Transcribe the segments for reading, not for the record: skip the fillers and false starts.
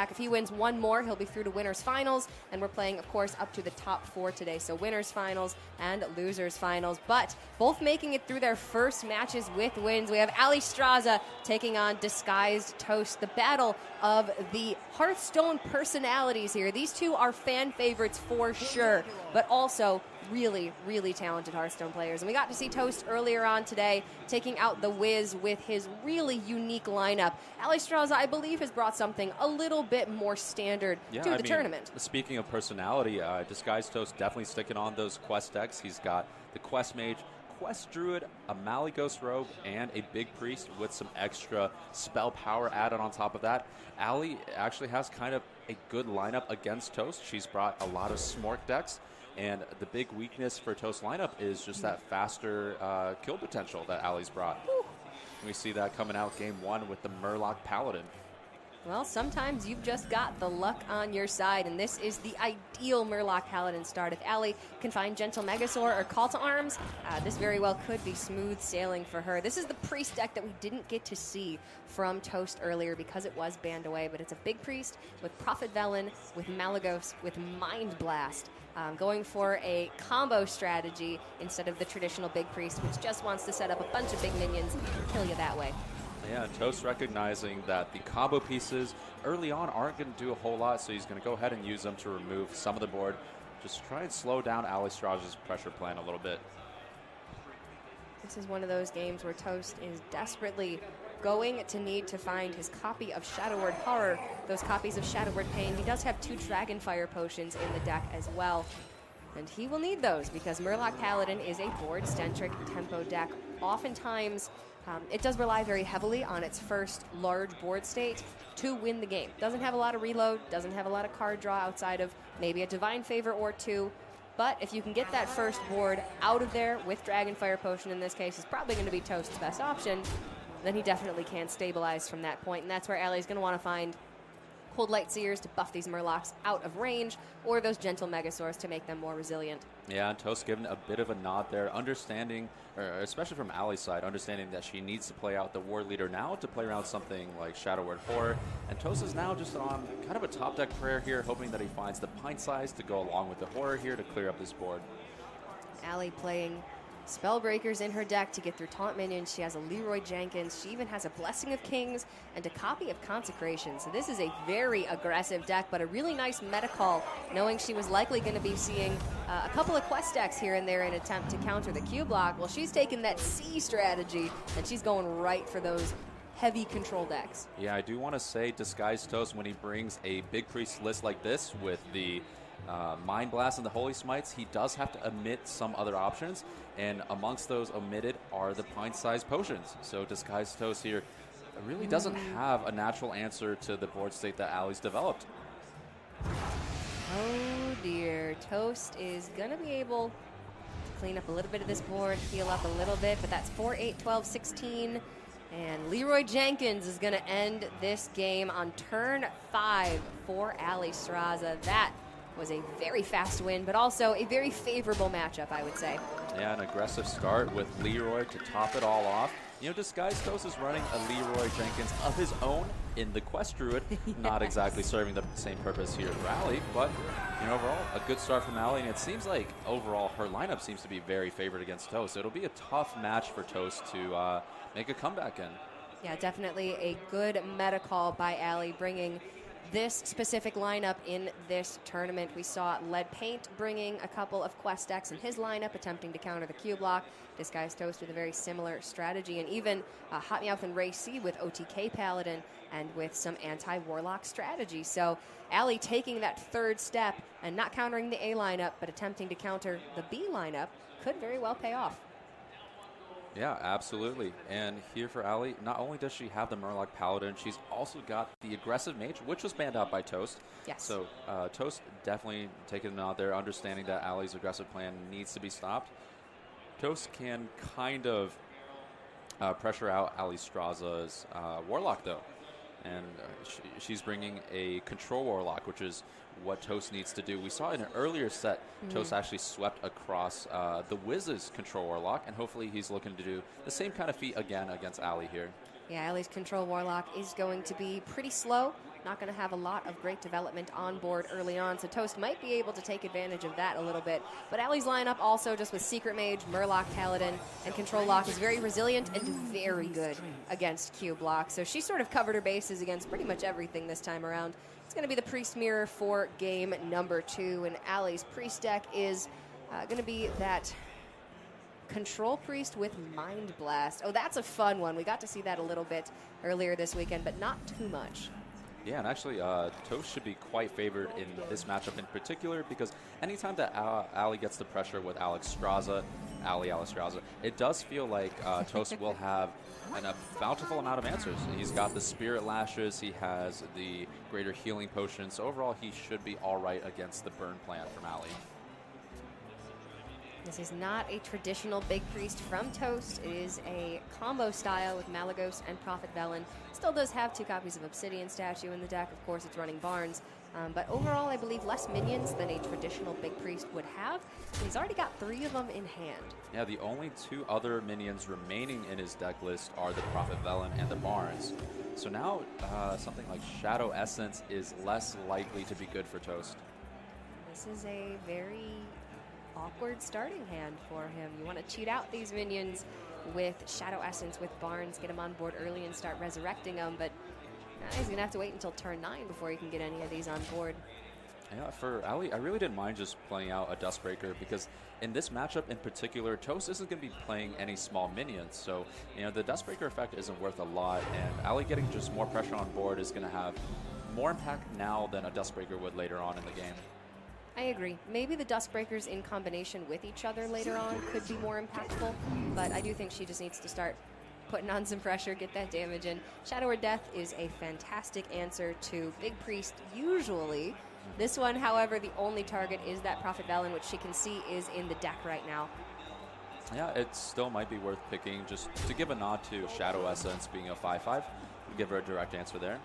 If he wins one more, he'll be through to winners finals, and we're playing, of course, up to the top 4 today. So winners finals and losers finals, but both making it through their first matches with wins. We have Alliestrasza taking on DisguisedToast, the battle of the Hearthstone personalities here. These two are fan favorites for sure, but also really, really talented Hearthstone players. And we got to see Toast earlier on today taking out the Wiz with his really unique lineup. Alliestrasza, I believe, has brought something a little bit more standard to the tournament. Speaking of personality, DisguisedToast definitely sticking on those quest decks. He's got the Quest Mage, Quest Druid, a Malygos Rogue, and a Big Priest with some extra spell power added on top of that. Allie actually has kind of a good lineup against Toast. She's brought a lot of Smork decks. And the big weakness for Toast's lineup is just that faster kill potential that Allie's brought. We see that coming out game 1 with the Murloc Paladin. Well, sometimes you've just got the luck on your side, and this is the ideal Murloc Paladin start. If Allie can find Gentle Megasaur or Call to Arms, this very well could be smooth sailing for her. This is the Priest deck that we didn't get to see from Toast earlier because it was banned away, but it's a Big Priest with Prophet Velen, with Malygos, with Mind Blast. Going for a combo strategy instead of the traditional Big Priest, which just wants to set up a bunch of big minions and kill you that way. Yeah, Toast recognizing that the combo pieces early on aren't going to do a whole lot, so he's going to go ahead and use them to remove some of the board. Just try and slow down Alliestrasza's pressure plan a little bit. This is one of those games where Toast is desperately going to need to find his copy of Shadow Word Horror, those copies of Shadow Word Pain. He does have 2 Dragonfire potions in the deck as well, and he will need those because Murloc Paladin is a board-centric tempo deck. Oftentimes, it does rely very heavily on its first large board state to win the game. Doesn't have a lot of reload, doesn't have a lot of card draw outside of maybe a Divine Favor or 2. But if you can get that first board out of there with Dragonfire Potion, in this case, is probably going to be Toast's best option, then he definitely can stabilize from that point. And that's where Allie's going to want to find Cold Light Seers to buff these Murlocs out of range, or those Gentle Megasaurs to make them more resilient. Yeah, and Toast giving a bit of a nod there, understanding, or especially from Allie's side, understanding that she needs to play out the War Leader now to play around something like Shadow Word Horror. And Toast is now just on kind of a top deck prayer here, hoping that he finds the Pint Size to go along with the Horror here to clear up this board. Allie playing Spellbreakers in her deck to get through taunt minions. She has a Leroy Jenkins. She even has a Blessing of Kings and a copy of Consecration. So this is a very aggressive deck, but a really nice meta call, knowing she was likely going to be seeing a couple of quest decks here and there in an attempt to counter the Q block. Well, she's taking that C strategy, and she's going right for those heavy control decks. Yeah, I do want to say DisguisedToast, when he brings a Big Priest list like this with the Mind Blast and the Holy Smites, he does have to omit some other options, and amongst those omitted are the pint-sized potions. So DisguisedToast here really doesn't have a natural answer to the board state that Allie's developed. Oh dear, Toast is going to be able to clean up a little bit of this board, heal up a little bit, but that's 4, 8, 12, 16. And Leroy Jenkins is going to end this game on turn 5 for Alliestrasza. That was a very fast win, but also a very favorable matchup, I would say. Yeah, an aggressive start with Leroy to top it all off. You know, DisguisedToast is running a Leroy Jenkins of his own in the Quest Druid. Yes. Not exactly serving the same purpose here for Allie, but you know, overall, a good start from Allie, and it seems like overall her lineup seems to be very favored against Toast. So it'll be a tough match for Toast to make a comeback in. Yeah, definitely a good meta call by Allie, bringing this specific lineup in this tournament. We saw Lead Paint bringing a couple of quest decks in his lineup, attempting to counter the Q block. DisguisedToast with a very similar strategy, and even Hot Meowth and Ray C with OTK Paladin and with some anti-Warlock strategy. So Allie taking that third step and not countering the A lineup, but attempting to counter the B lineup could very well pay off. Yeah, absolutely. And here for Allie, not only does she have the Murloc Paladin, she's also got the Aggressive Mage, which was banned out by Toast. Yes. So Toast definitely taking it out there, understanding that Allie's aggressive plan needs to be stopped. Toast can kind of pressure out Alliestrasza's Warlock, though. And she's bringing a Control Warlock, which is what Toast needs to do. We saw in an earlier set, Toast actually swept across the Wiz's Control Warlock, and hopefully he's looking to do the same kind of feat again against Allie here. Yeah, Allie's Control Warlock is going to be pretty slow not going to have a lot of great development on board early on, so Toast might be able to take advantage of that a little bit. But Allie's lineup also just with Secret Mage, Murloc Paladin, and Control Lock is very resilient and very good against Q block. So she sort of covered her bases against pretty much everything this time around. It's going to be the Priest Mirror for game number 2, and Allie's Priest deck is going to be that Control Priest with Mind Blast. Oh, that's a fun one. We got to see that a little bit earlier this weekend, but not too much. Yeah, and actually, Toast should be quite favored in this matchup in particular because anytime that Allie gets the pressure with Alliestrasza, it does feel like Toast will have a bountiful amount of answers. He's got the Spirit Lashes, he has the Greater Healing Potion, so overall he should be all right against the Burn Plant from Allie. This is not a traditional Big Priest from Toast. It is a combo style with Malygos and Prophet Velen. Still does have 2 copies of Obsidian Statue in the deck. Of course, it's running Barnes. But overall, I believe less minions than a traditional Big Priest would have. And he's already got 3 of them in hand. Yeah, the only 2 other minions remaining in his deck list are the Prophet Velen and the Barnes. So now something like Shadow Essence is less likely to be good for Toast. This is a very awkward starting hand for him. You want to cheat out these minions with Shadow Essence, with Barnes, get him on board early and start resurrecting them, but now he's going to have to wait until turn 9 before he can get any of these on board. Yeah, for Allie, I really didn't mind just playing out a Dustbreaker because in this matchup in particular, Toast isn't going to be playing any small minions. So, the Dustbreaker effect isn't worth a lot, and Allie getting just more pressure on board is going to have more impact now than a Dustbreaker would later on in the game. I agree. Maybe the Dustbreakers in combination with each other later on could be more impactful, but I do think she just needs to start putting on some pressure, get that damage in. Shadow or Death is a fantastic answer to Big Priest usually. This one, however, the only target is that Prophet Velen, which she can see is in the deck right now. Yeah, it still might be worth picking just to give a nod to Shadow Essence being a 5/5. Give her a direct answer there.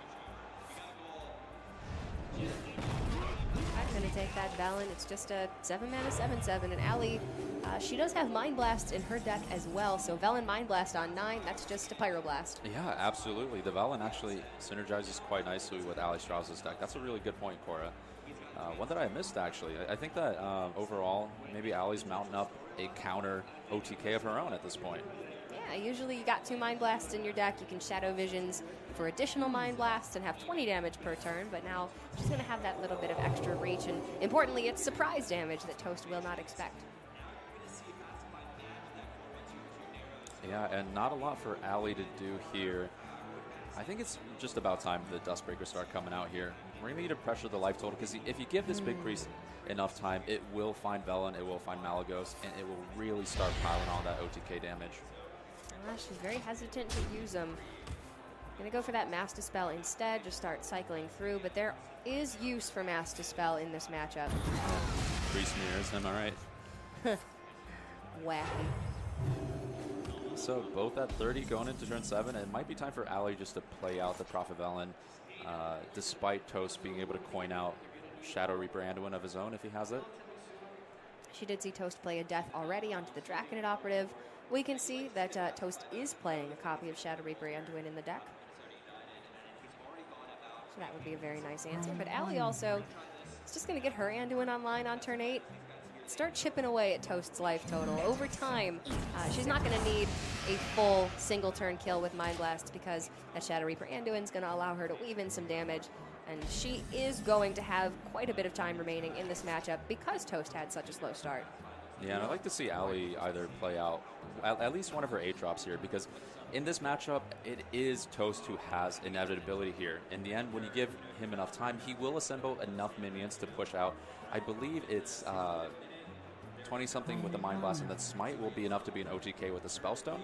I'm going to take that Velen. It's just a 7-mana 7/7, and Allie, she does have Mind Blast in her deck as well, so Velen Mind Blast on 9, that's just a Pyroblast. Yeah, absolutely. The Velen actually synergizes quite nicely with Alliestrasza's deck. That's a really good point, Cora. One that I missed, actually. I think that overall, maybe Allie's mounting up a counter OTK of her own at this point. Yeah, usually you got 2 Mind Blasts in your deck. You can Shadow Visions for additional Mind Blasts and have 20 damage per turn, but now she's going to have that little bit of extra reach, and importantly, it's surprise damage that Toast will not expect. Yeah, and not a lot for Allie to do here. I think it's just about time the Dustbreakers start coming out here. We're going to need to pressure the life total, because if you give this Big Priest enough time, it will find Velen, it will find Malygos, and it will really start piling on that OTK damage. She's very hesitant to use them. Going to go for that Mass Dispel instead, just start cycling through, but there is use for Mass Dispel in this matchup. Priest mirrors, am I right? Wacky. So both at 30 going into turn 7. It might be time for Allie just to play out the Prophet Velen, despite Toast being able to coin out Shadow Reaper Anduin of his own if he has it. She did see Toast play a Death already onto the Draconid Operative. We can see that Toast is playing a copy of Shadow Reaper Anduin in the deck. So that would be a very nice answer. But Allie also is just going to get her Anduin online on turn 8. Start chipping away at Toast's life total. Over time, she's not going to need a full single turn kill with Mind Blast, because that Shadow Reaper Anduin is going to allow her to weave in some damage. And she is going to have quite a bit of time remaining in this matchup because Toast had such a slow start. Yeah, and I'd like to see Allie either play out at least one of her 8 drops here, because in this matchup, it is Toast who has inevitability here. In the end, when you give him enough time, he will assemble enough minions to push out. I believe it's 20-something with the Mind Blast, and that Smite will be enough to be an OTK with the Spellstone.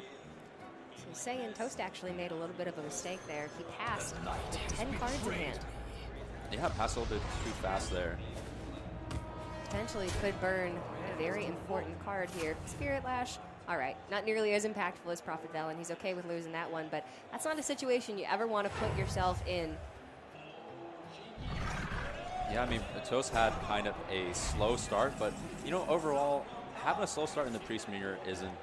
So saying Toast actually made a little bit of a mistake there. He passed with 10 cards in hand. Yeah, passed a little bit too fast there. Potentially could burn a very important card here. Spirit Lash, all right, not nearly as impactful as Prophet Velen. He's okay with losing that one, but that's not a situation you ever want to put yourself in. Yeah, I mean, Toast had kind of a slow start, but, overall, having a slow start in the Priest Mirror isn't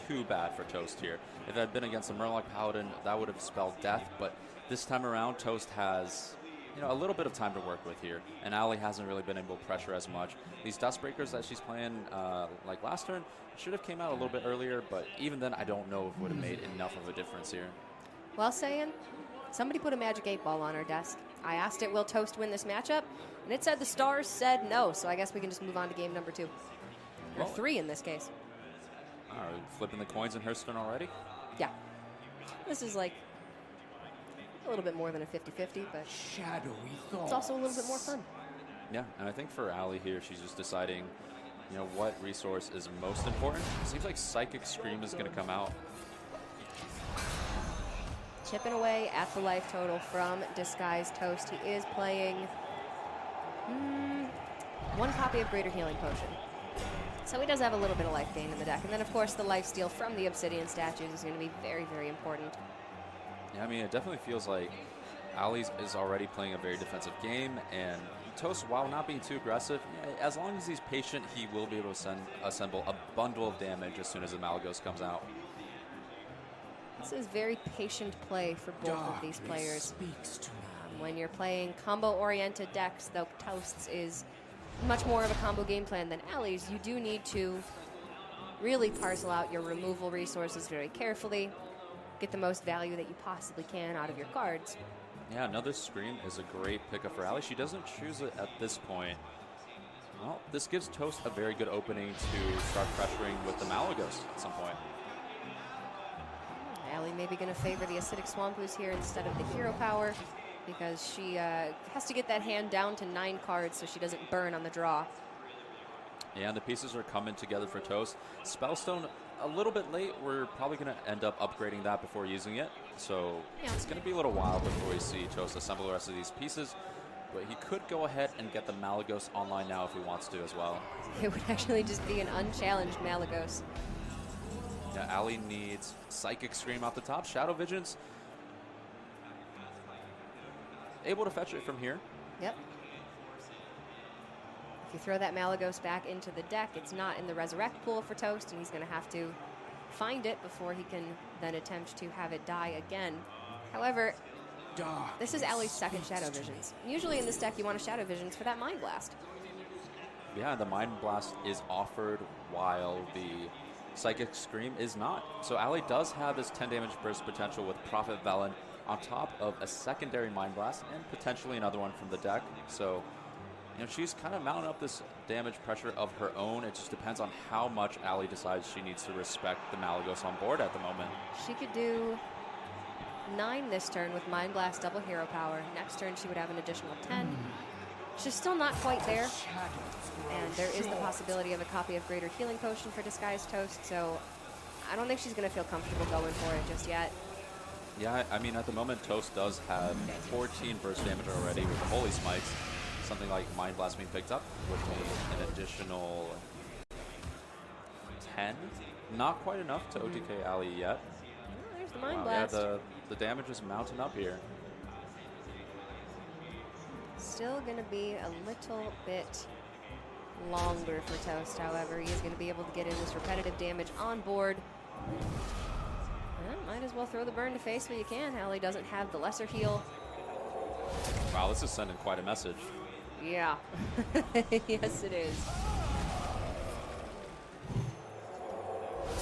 too bad for Toast here. If it had been against a Murloc Paladin, that would have spelled death, but this time around, Toast has a little bit of time to work with here, and Allie hasn't really been able to pressure as much. These Dust Breakers that she's playing, like last turn, should have came out a little bit earlier, but even then, I don't know if it would have made enough of a difference here. Well, saying, somebody put a magic 8-ball on our desk. I asked it, will Toast win this matchup? And it said the stars said no, so I guess we can just move on to game number 2. Or 3 in this case. All right, flipping the coins in Hearthstone already? Yeah. This is like a little bit more than a 50-50, but it's also a little bit more fun. Yeah, and I think for Allie here, she's just deciding, what resource is most important. It seems like Psychic Scream is going to come out. Chipping away at the life total from DisguisedToast. He is playing 1 copy of Greater Healing Potion. So he does have a little bit of life gain in the deck. And then, of course, the lifesteal from the Obsidian statues is going to be very, very important. Yeah, I mean, it definitely feels like Allie is already playing a very defensive game, and Toast, while not being too aggressive, as long as he's patient, he will be able to assemble a bundle of damage as soon as the Malygos comes out. This is very patient play for both of these players. When you're playing combo-oriented decks, though Toast's is much more of a combo game plan than Allie's, you do need to really parcel out your removal resources very carefully, get the most value that you possibly can out of your cards. Yeah, another Scream is a great pickup for Allie. She doesn't choose it at this point. Well, this gives Toast a very good opening to start pressuring with the Malygos at some point. Allie maybe going to favor the Acidic Swamp Ooze here instead of the Hero Power, because she has to get that hand down to 9 cards so she doesn't burn on the draw. Yeah, and the pieces are coming together for Toast. Spellstone, a little bit late. We're probably going to end up upgrading that before using it. So it's going to be a little while before we see Toast assemble the rest of these pieces. But he could go ahead and get the Malygos online now if he wants to as well. It would actually just be an unchallenged Malygos. Yeah, Allie needs Psychic Scream off the top. Shadow Visions, able to fetch it from here. Yep. If you throw that Malygos back into the deck, it's not in the Resurrect pool for Toast, and he's going to have to find it before he can then attempt to have it die again. However, this is Allie's second Shadow Visions. Usually in this deck, you want a Shadow Visions for that Mind Blast. Yeah, the Mind Blast is offered while the Psychic Scream is not. So Allie does have this 10 damage burst potential with Prophet Velen on top of a secondary Mind Blast and potentially another one from the deck. So she's kind of mounting up this damage pressure of her own. It just depends on how much Allie decides she needs to respect the Malygos on board at the moment. She could do 9 this turn with Mind Blast double hero power. Next turn she would have an additional 10. She's still not quite there. And there is the possibility of a copy of Greater Healing Potion for DisguisedToast, so I don't think she's going to feel comfortable going for it just yet. Yeah, I mean, at the moment, Toast does have 14 burst damage already with the Holy Smites. Something like Mind Blast being picked up would be an additional 10. Not quite enough to OTK Allie yet. Oh, there's the Mind Blast. Yeah, the damage is mounting up here. Still going to be a little bit longer for Toast, however. He is going to be able to get in this repetitive damage on board. Well, might as well throw the burn to face when you can. Allie doesn't have the lesser heal. Wow, this is sending quite a message. Yeah. Yes, it is.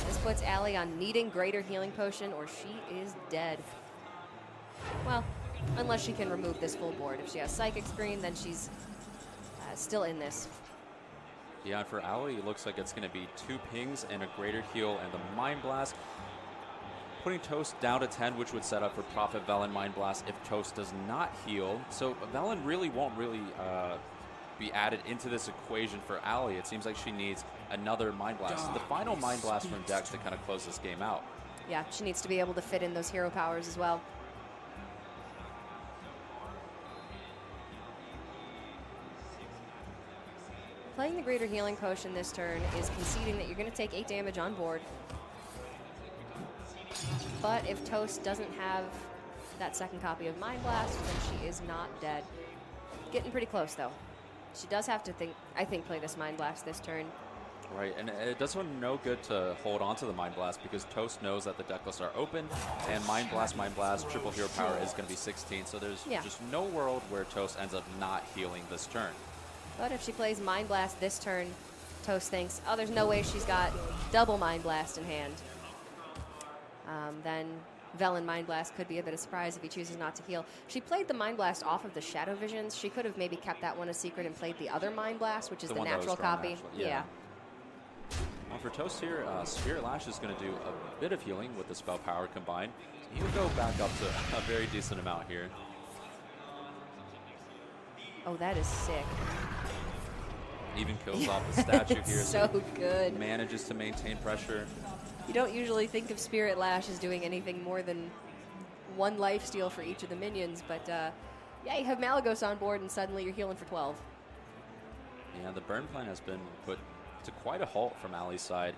This puts Allie on needing Greater Healing Potion or she is dead. Well, unless she can remove this full board. If she has Psychic Screen, then she's still in this. Yeah, and for Allie, it looks like it's going to be 2 pings and a Greater Heal and the Mind Blast. Putting Toast down to 10, which would set up for Prophet Velen Mind Blast if Toast does not heal. So Velen really won't be added into this equation for Allie. It seems like she needs another Mind Blast. The final Mind Blast from Dex to kind of close this game out. Yeah, she needs to be able to fit in those hero powers as well. Playing the Greater Healing Potion this turn is conceding that you're going to take 8 damage on board. But if Toast doesn't have that second copy of Mind Blast, then she is not dead. Getting pretty close, though. She does have to, I think, play this Mind Blast this turn. Right, and it does one no good to hold on to the Mind Blast because Toast knows that the deck lists are open, and Mind Blast, triple hero power is going to be 16, so there's just no world where Toast ends up not healing this turn. But if she plays Mind Blast this turn, Toast thinks, oh, there's no way she's got double Mind Blast in hand. Then Velen Mind Blast could be a bit of surprise if he chooses not to heal. She played the Mind Blast off of the Shadow Visions. She could have maybe kept that one a secret and played the other Mind Blast, which is the natural copy. Yeah. Well, for Toast here, Spirit Lash is going to do a bit of healing with the spell power combined. He'll go back up to a very decent amount here. Oh, that is sick. Even kills off the statue here. So good. Manages to maintain pressure. You don't usually think of Spirit Lash as doing anything more than one lifesteal for each of the minions, but yeah, you have Malygos on board and suddenly you're healing for 12. Yeah, the burn plan has been put to quite a halt from Allie's side.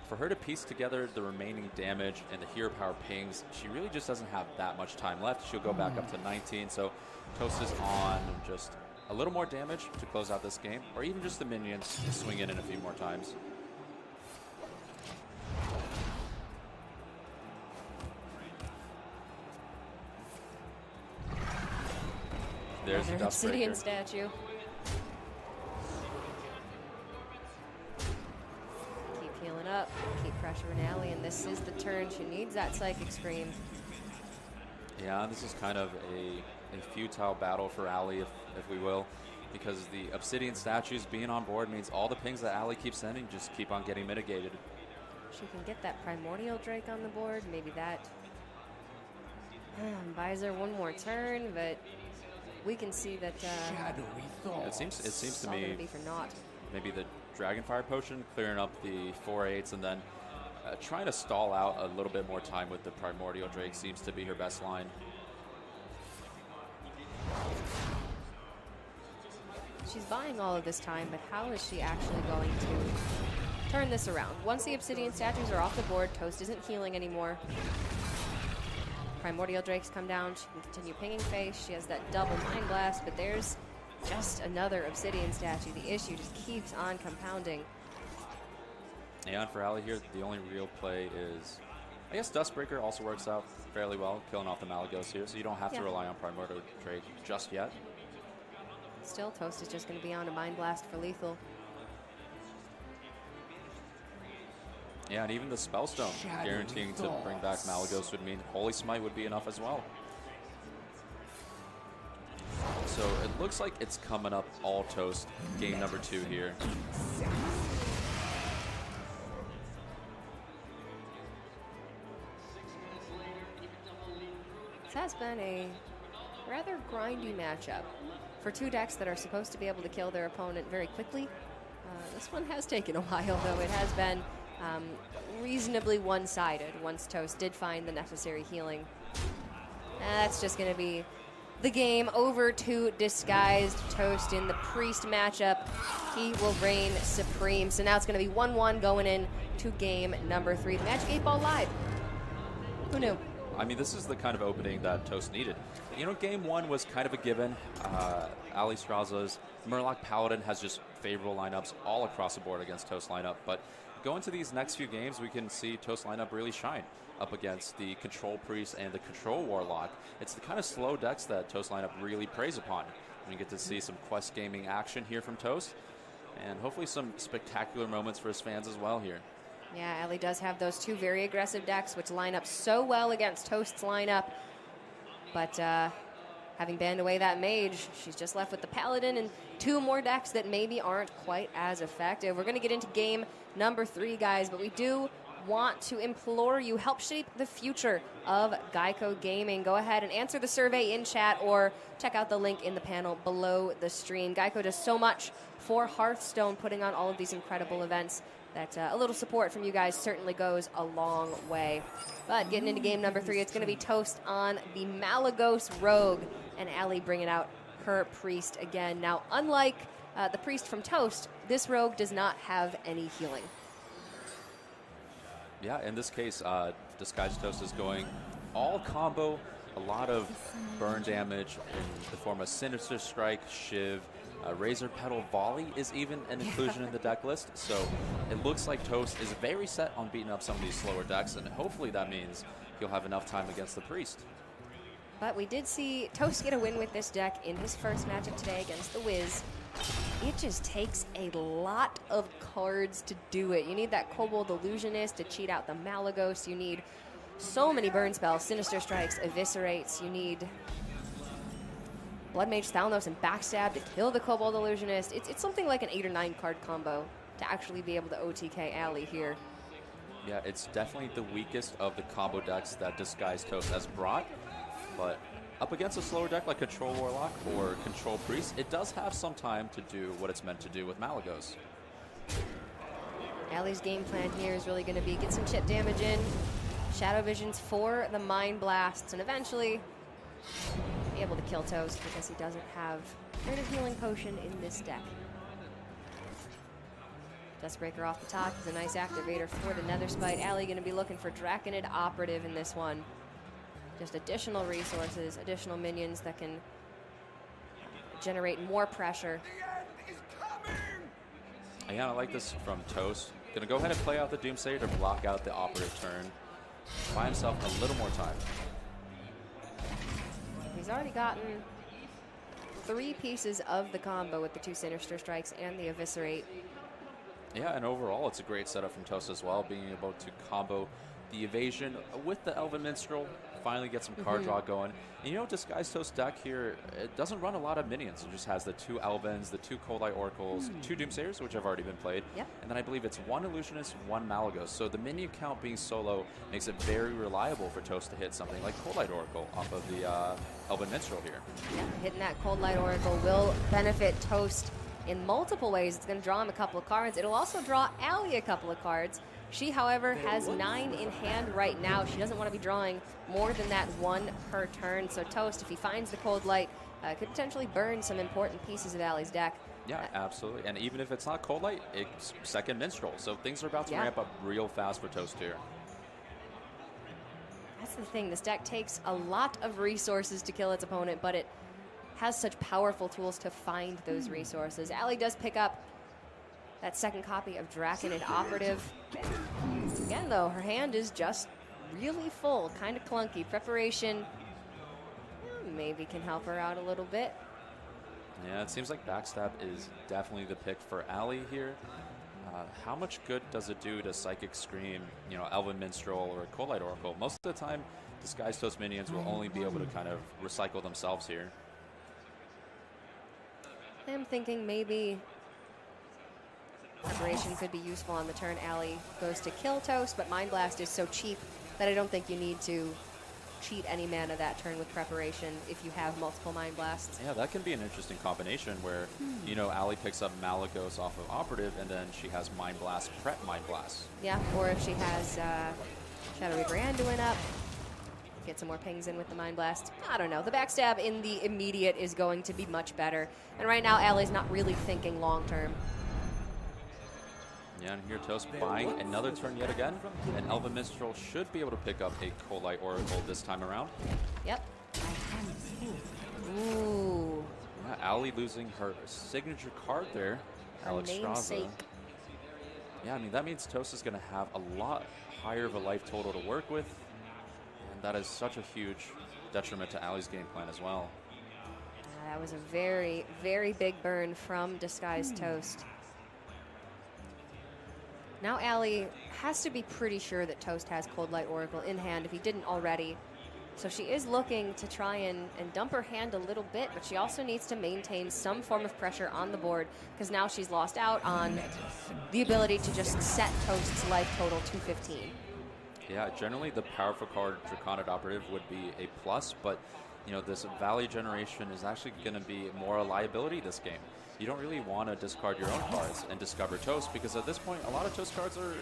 For her to piece together the remaining damage and the hero power pings, she really just doesn't have that much time left. She'll go back up to 19, so Toast is on just a little more damage to close out this game, or even just the minions to swing in a few more times. There's the Obsidian statue. Keep healing up. Keep pressuring Allie, and this is the turn. She needs that Psychic Scream. Yeah, this is kind of a futile battle for Allie, if we will, because the Obsidian statues being on board means all the pings that Allie keeps sending just keep on getting mitigated. She can get that Primordial Drake on the board. Maybe that buys her one more turn, but we can see that it seems to me be for naught. Maybe the Dragonfire Potion, clearing up the 4/8s, and then trying to stall out a little bit more time with the Primordial Drake seems to be her best line. She's buying all of this time, but how is she actually going to turn this around? Once the Obsidian statues are off the board, Toast isn't healing anymore. Primordial Drakes come down. She can continue pinging face. She has that double Mind Blast, but there's just another Obsidian statue. The issue just keeps on compounding. Yeah, and for Allie here, the only real play is, I guess Dustbreaker also works out fairly well, killing off the Malygos here, so you don't have to rely on Primordial Drake just yet. Still, Toast is just going to be on a Mind Blast for lethal. Yeah, and even the Spellstone guaranteeing to bring back Malygos would mean Holy Smite would be enough as well. So it looks like it's coming up all Toast game number 2 here. This has been a rather grindy matchup. For two decks that are supposed to be able to kill their opponent very quickly, this one has taken a while, though. It has been reasonably one-sided once Toast did find the necessary healing. That's just going to be the game. Over to Disguised Toast in the Priest matchup. He will reign supreme. So now it's going to be 1-1 going in to game number 3. The Magic 8 Ball Live. Who knew? I mean, this is the kind of opening that Toast needed. You know, game 1 was kind of a given. Alliestrasza's Murloc Paladin has just favorable lineups all across the board against Toast lineup. But going to these next few games, we can see Toast lineup really shine up against the Control Priest and the Control Warlock. It's the kind of slow decks that Toast lineup really preys upon. We get to see some quest gaming action here from Toast, and hopefully some spectacular moments for his fans as well here. Yeah, Allie does have those two very aggressive decks, which line up so well against Toast's lineup. But having banned away that mage, she's just left with the Paladin and two more decks that maybe aren't quite as effective. We're going to get into game number 3, guys, but we do want to implore you, help shape the future of GEICO Gaming. Go ahead and answer the survey in chat or check out the link in the panel below the stream. GEICO does so much for Hearthstone, putting on all of these incredible events, that a little support from you guys certainly goes a long way. But getting into game number 3, it's going to be Toast on the Malygos Rogue, and Allie bringing out her Priest again. Now, unlike the Priest from Toast, this Rogue does not have any healing. Yeah, in this case, Disguised Toast is going all combo a lot of burn damage in the form of Sinister Strike, Shiv, Razor Petal Volley is even an inclusion in the deck list. So it looks like Toast is very set on beating up some of these slower decks, and hopefully that means he'll have enough time against the Priest. But we did see Toast get a win with this deck in his first matchup today against the Wiz. It just takes a lot of cards to do it. You need that Kobold Illusionist to cheat out the Malagos. You need so many burn spells, Sinister Strikes, Eviscerates. You need Blood Mage Thalnos and Backstab to kill the Kobold Illusionist. It's something like an 8 or 9 card combo to actually be able to OTK Allie here. Yeah, it's definitely the weakest of the combo decks that DisguisedToast has brought. But up against a slower deck like Control Warlock or Control Priest, it does have some time to do what it's meant to do with Malagos. Allie's game plan here is really going to be get some chip damage in, Shadow Visions for the Mind Blasts, and eventually be able to kill Toast because he doesn't have Greater Healing Potion in this deck. Dustbreaker off the top is a nice activator for the Nether Spite. Allie going to be looking for Draconid Operative in this one. Just additional resources, additional minions that can generate more pressure. Yeah, I like this from Toast. Gonna go ahead and play out the Doomsayer to block out the Operative turn. Buy himself a little more time. He's already gotten 3 pieces of the combo with the 2 Sinister Strikes and the Eviscerate. Yeah, and overall, it's a great setup from Toast as well, being able to combo the Evasion with the Elven Minstrel, finally get some card draw going. And you know, DisguisedToast deck here, it doesn't run a lot of minions. It just has the 2 Elvens, the 2 Coldlight Oracles, 2 Doomsayers, which have already been played. Yep. And then I believe it's 1 Illusionist, 1 Malagos. So the minion count being so low makes it very reliable for Toast to hit something like Coldlight Oracle off of the Elven Minstrel here. Yeah, hitting that Coldlight Oracle will benefit Toast in multiple ways. It's going to draw him a couple of cards. It'll also draw Allie a couple of cards. She, however, has 9 in hand right now. She doesn't want to be drawing more than that 1 per turn. So Toast, if he finds the Cold Light, could potentially burn some important pieces of Allie's deck. Yeah, absolutely. And even if it's not Cold Light, it's second Minstrel. So things are about to ramp up real fast for Toast here. That's the thing. This deck takes a lot of resources to kill its opponent, but it has such powerful tools to find those resources. Allie does pick up that second copy of Draconid Operative. Again, though, her hand is just really full, kind of clunky. Preparation maybe can help her out a little bit. Yeah, it seems like Backstab is definitely the pick for Allie here. How much good does it do to Psychic Scream, you know, Elven Minstrel or Coldlight Oracle? Most of the time, DisguisedToast minions will only be able to kind of recycle themselves here. I'm thinking maybe Preparation could be useful on the turn. Allie goes to kill Toast, but Mind Blast is so cheap that I don't think you need to cheat any mana that turn with Preparation if you have multiple Mind Blasts. Yeah, that can be an interesting combination where, you know, Allie picks up Malagos off of Operative and then she has Mind Blast, prep Mind Blast. Yeah, or if she has Shadowy Branduin up, get some more pings in with the Mind Blast. I don't know. The Backstab in the immediate is going to be much better. And right now, Allie's not really thinking long term. Yeah, and here Toast buying another turn yet again. And Elven Minstrel should be able to pick up a Coldlight Oracle this time around. Yep. Ooh. Yeah, Allie losing her signature card there, Alliestrasza. Yeah, I mean, that means Toast is going to have a lot higher of a life total to work with. And that is such a huge detriment to Allie's game plan as well. That was a very, very big burn from DisguisedToast. Now Allie has to be pretty sure that Toast has Coldlight Oracle in hand if he didn't already. So she is looking to try and dump her hand a little bit, but she also needs to maintain some form of pressure on the board because now she's lost out on the ability to just set Toast's life total to 15. Yeah, generally the powerful card Draconid Operative would be a plus, but you know, this Valley generation is actually going to be more a liability this game. You don't really want to discard your own cards and discover Toast because at this point, a lot of Toast cards are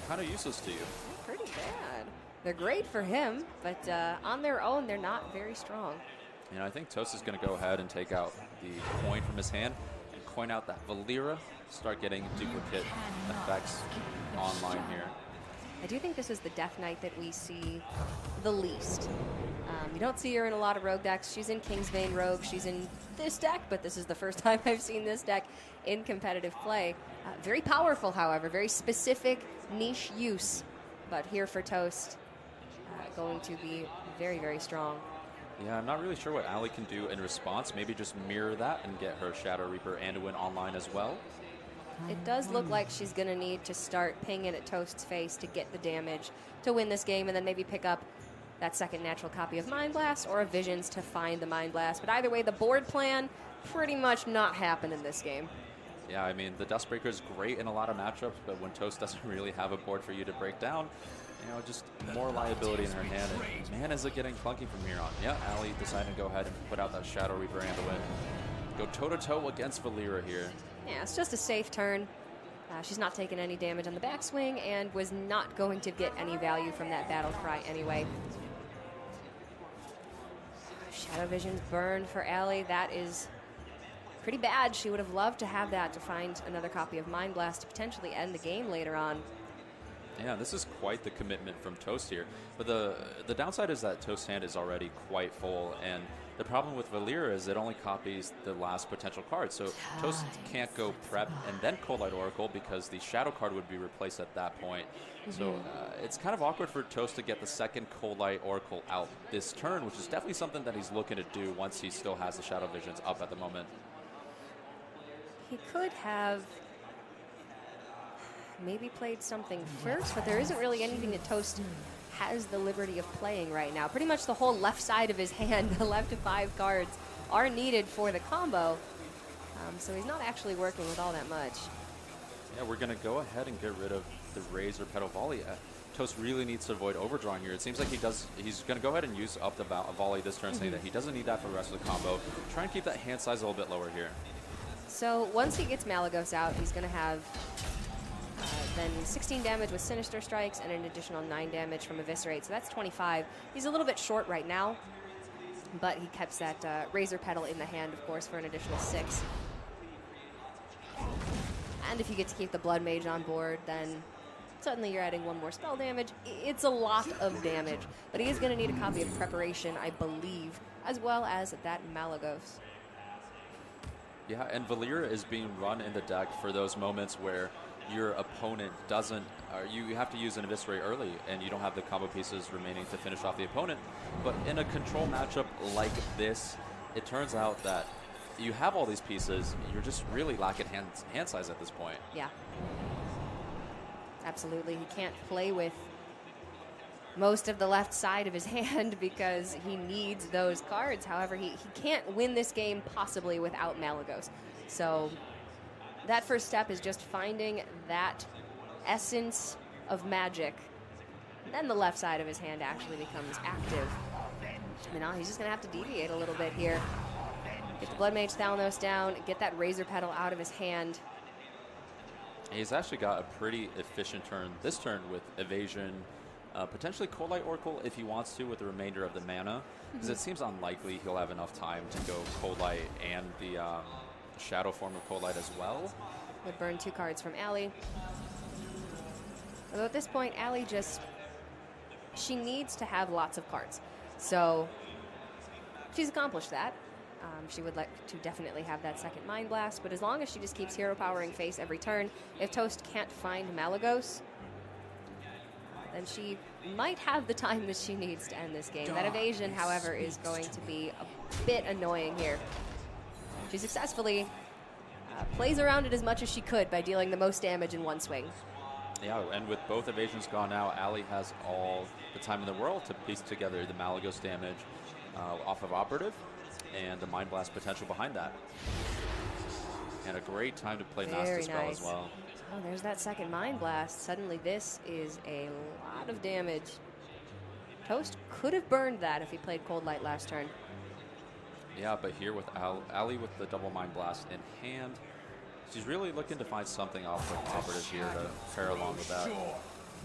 kind of useless to you. Pretty bad. They're great for him, but on their own, they're not very strong. You know, I think Toast is going to go ahead and take out the coin from his hand and coin out that Valera, start getting duplicate effects online here. I do think this is the Death Knight that we see the least. You don't see her in a lot of rogue decks. She's in Kingsbane Rogue. She's in this deck, but this is the first time I've seen this deck in competitive play. Very powerful, however, very specific niche use. But here for Toast, going to be very, very strong. Yeah, I'm not really sure what Allie can do in response. Maybe just mirror that and get her Shadow Reaper Anduin online as well. It does look like she's going to need to start pinging at Toast's face to get the damage to win this game, and then maybe pick up that second natural copy of Mind Blast or a Visions to find the Mind Blast. But either way, the board plan pretty much not happen in this game. Yeah, I mean, the Dustbreaker is great in a lot of matchups, but when Toast doesn't really have a board for you to break down, you know, just more liability in her hand. And man, is it getting clunky from here on. Yeah, Allie decided to go ahead and put out that Shadow Reaper Anduin. Go toe-to-toe against Valeera here. Yeah, it's just a safe turn. She's not taking any damage on the backswing and was not going to get any value from that Battle Cry anyway. Shadow Visions burn for Allie. That is pretty bad. She would have loved to have that to find another copy of Mind Blast to potentially end the game later on. Yeah, this is quite the commitment from Toast here. But the downside is that Toast's hand is already quite full, and the problem with Valeera is it only copies the last potential card. So Toast can't go prep and then Cold Light Oracle because the Shadow card would be replaced at that point. So it's kind of awkward for Toast to get the second Cold Light Oracle out this turn, which is definitely something that he's looking to do once he still has the Shadow Visions up at the moment. He could have maybe played something first, but there isn't really anything that Toast has the liberty of playing right now. Pretty much the whole left side of his hand, the left to 5 cards, are needed for the combo. So he's not actually working with all that much. Yeah, we're going to go ahead and get rid of the Razor Petal Volley. Toast really needs to avoid overdrawing here. It seems like he's going to go ahead and use up the volley this turn, saying that he doesn't need that for the rest of the combo. Try and keep that hand size a little bit lower here. So once he gets Malygos out, he's going to have then 16 damage with Sinister Strikes and an additional 9 damage from Eviscerate. So that's 25. He's a little bit short right now, but he keeps that Razor Petal in the hand, of course, for an additional 6. And if you get to keep the Blood Mage on board, then suddenly you're adding 1 more spell damage. It's a lot of damage, but he is going to need a copy of Preparation, I believe, as well as that Malygos. Yeah, and Valeera is being run in the deck for those moments where your opponent doesn't, or you have to use an Eviscerate early and you don't have the combo pieces remaining to finish off the opponent. But in a control matchup like this, it turns out that you have all these pieces, you're just really lacking hand size at this point. Yeah. Absolutely. He can't play with most of the left side of his hand because he needs those cards. However, he can't win this game possibly without Malygos. So that first step is just finding that essence of magic. Then the left side of his hand actually becomes active. And now he's just going to have to deviate a little bit here. Get the Blood Mage Thalnos down, get that Razor Petal out of his hand. He's actually got a pretty efficient turn this turn with Evasion, potentially Cold Light Oracle if he wants to with the remainder of the mana, because it seems unlikely he'll have enough time to go Cold Light and the Shadow form of Cold Light as well. Would burn 2 cards from Allie. Although at this point, Allie she needs to have lots of cards. So she's accomplished that. She would like to definitely have that second Mind Blast, but as long as she just keeps hero powering face every turn, if Toast can't find Malygos, then she might have the time that she needs to end this game. That evasion, however, is going to be a bit annoying here. She successfully plays around it as much as she could by dealing the most damage in one swing. Yeah, and with both evasions gone now, Allie has all the time in the world to piece together the Malygos damage off of Operative and the Mind Blast potential behind that. And a great time to play Master Spell as well. Oh, there's that second Mind Blast. Suddenly this is a lot of damage. Toast could have burned that if he played Cold Light last turn. Yeah, but here with Allie with the double Mind Blast in hand, she's really looking to find something off of Operative here to pair along with that,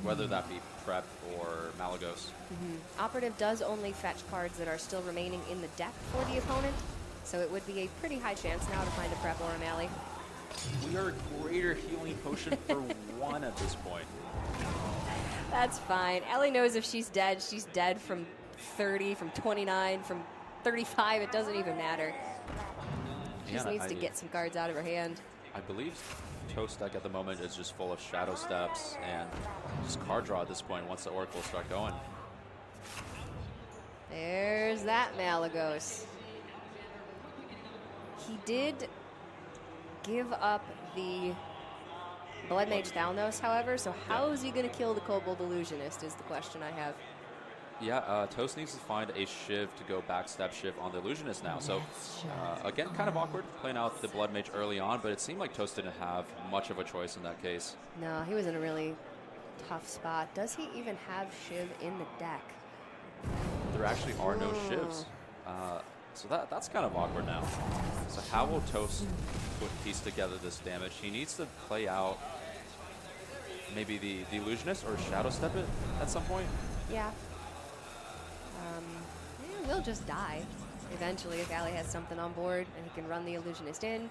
whether that be Prep or Malygos. Operative does only fetch cards that are still remaining in the deck for the opponent, so it would be a pretty high chance now to find a Prep or a Mally. We are a greater healing potion for 1 at this point. That's fine. Allie knows if she's dead from 30, from 29, from 35. It doesn't even matter. She just needs to get some cards out of her hand. I believe Toast deck at the moment is just full of Shadow Steps and just card draw at this point once the Oracles start going. There's that Malagos. He did give up the Blood Mage Thalnos, however, so how is he going to kill the Kobold Illusionist is the question I have. Yeah, Toast needs to find a Shiv to go backstab Shiv on the Illusionist now. So, again, kind of awkward playing out the Blood Mage early on, but it seemed like Toast didn't have much of a choice in that case. No, he was in a really tough spot. Does he even have Shiv in the deck? There actually are no Shivs. So that's kind of awkward now. So how will Toast piece together this damage? He needs to play out maybe the Illusionist or Shadow Step it at some point. Yeah. We'll just die eventually if Allie has something on board and he can run the Illusionist in.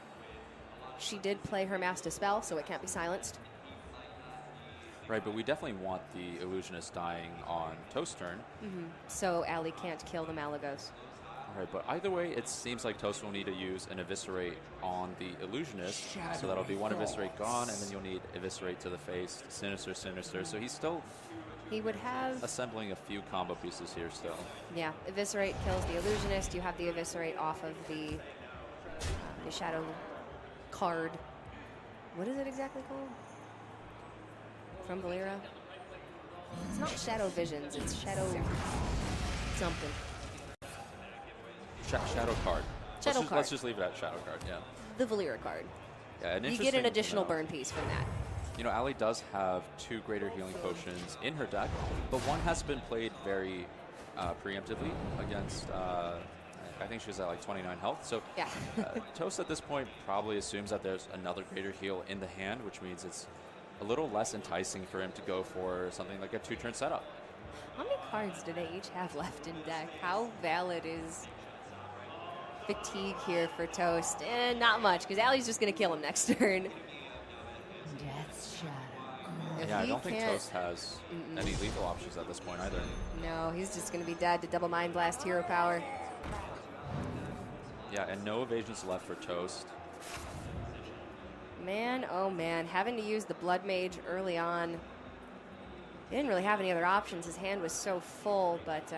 She did play her Master Spell, so it can't be silenced. Right, but we definitely want the Illusionist dying on Toast's turn. So Allie can't kill the Malagos. All right, but either way, it seems like Toast will need to use an Eviscerate on the Illusionist. So that'll be one Eviscerate gone, and then you'll need Eviscerate to the face, Sinister, Sinister. So he's still He would have assembling a few combo pieces here still. Yeah, Eviscerate kills the Illusionist. You have the Eviscerate off of the Shadow card. What is it exactly called? From Valera? It's not Shadow Visions, it's Shadow something. Shadow card. Shadow card. Let's just leave it at Shadow card, yeah. The Valera card. Yeah, You get an additional burn piece from that. You know, Allie does have 2 greater healing potions in her deck, but one has been played very preemptively against, I think she was at like 29 health. So Yeah. Toast at this point probably assumes that there's another greater heal in the hand, which means it's a little less enticing for him to go for something like a 2-turn setup. How many cards do they each have left in deck? How valid is Fatigue here for Toast? Not much, because Allie's just going to kill him next turn. Death's shadow. Yeah, I don't think Toast has any lethal options at this point either. No, he's just going to be dead to double Mind Blast hero power. Yeah, and no evasions left for Toast. Man, oh man, having to use the Blood Mage early on. He didn't really have any other options. His hand was so full, but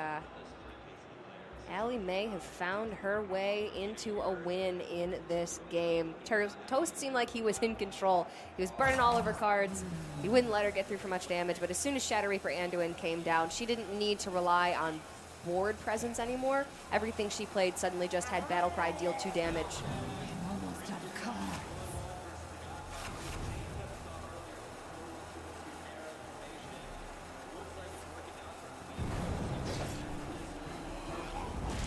Allie may have found her way into a win in this game. Toast seemed like he was in control. He was burning all of her cards. He wouldn't let her get through for much damage, but as soon as Shadow Reaper Anduin came down, she didn't need to rely on board presence anymore. Everything she played suddenly just had Battle Cry deal 2 damage. Almost out of cards.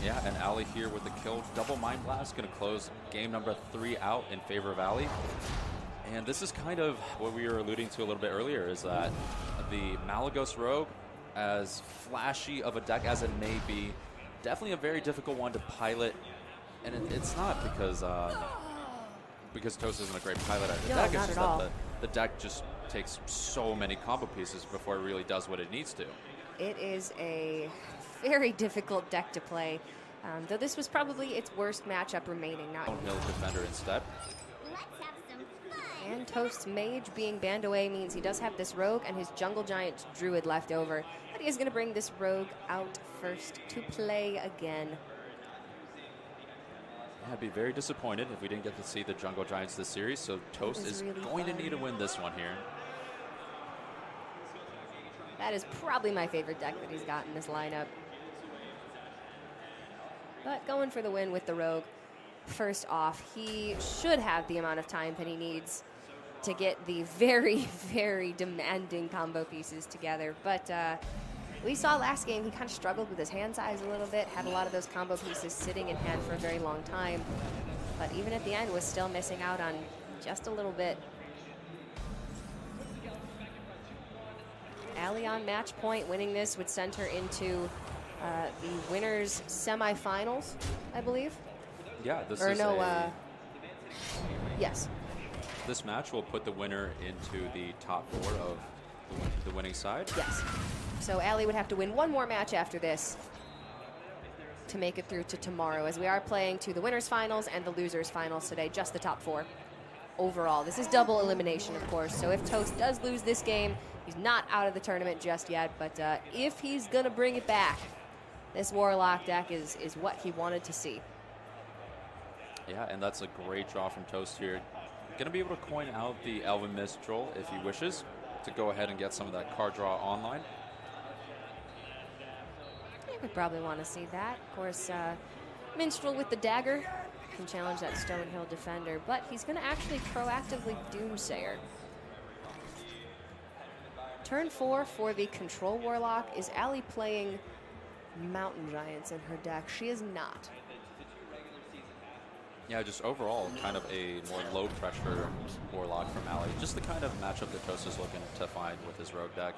Yeah, and Allie here with the kill. Double Mind Blast, going to close game number 3 out in favor of Allie. And this is kind of what we were alluding to a little bit earlier, is that the Malagos Rogue, as flashy of a deck as it may be, definitely a very difficult one to pilot. And it's not because Toast isn't a great pilot at the deck. It's just that the deck just takes so many combo pieces before it really does what it needs to. It is a very difficult deck to play, though this was probably its worst matchup remaining. Downhill Defender instead. Let's have some fun. And Toast's Mage being banned away means he does have this Rogue and his Jungle Giant Druid left over. But he is going to bring this Rogue out first to play again. I'd be very disappointed if we didn't get to see the Jungle Giants this series, so Toast is really going fun. to need to win this one here. That is probably my favorite deck that he's got in this lineup. But going for the win with the Rogue. First off, he should have the amount of time that he needs to get the very, very demanding combo pieces together. But we saw last game he kind of struggled with his hand size a little bit, had a lot of those combo pieces sitting in hand for a very long time. But even at the end was still missing out on just a little bit. Allie on match point, winning this would send her into the winners semifinals, I believe. Yeah, this Or is no, yes. this match will put the winner into the top 4 of the winning side. Yes. So Allie would have to win one more match after this to make it through to tomorrow, as we are playing to the winners finals and the losers finals today, just the top 4 overall. This is double elimination, of course, so if Toast does lose this game, he's not out of the tournament just yet, but if he's gonna bring it back, this Warlock deck is what he wanted to see. Yeah, and that's a great draw from Toast here. Gonna be able to coin out the Elven Minstrel if he wishes to go ahead and get some of that card draw online. I would probably want to see that. Of course, Minstrel with the dagger can challenge that Stonehill defender, but he's going to actually proactively Doomsayer. Turn 4 for the Control Warlock. Is Allie playing Mountain Giants in her deck? She is not. Yeah, just overall, kind of a more low-pressure Warlock from Allie. Just the kind of matchup that Toast is looking to find with his Rogue deck.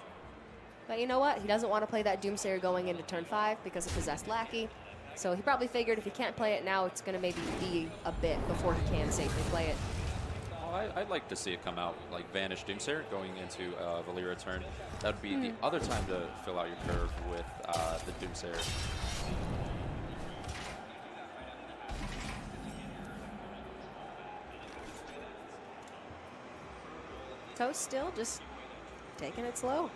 But you know what? He doesn't want to play that Doomsayer going into turn 5 because of Possessed Lackey. So he probably figured if he can't play it now, it's going to maybe be a bit before he can safely play it. Well, I'd like to see it come out like Vanish Doomsayer going into Valyria turn. That would be the other time to fill out your curve with the Doomsayer. Toast still just taking it slow.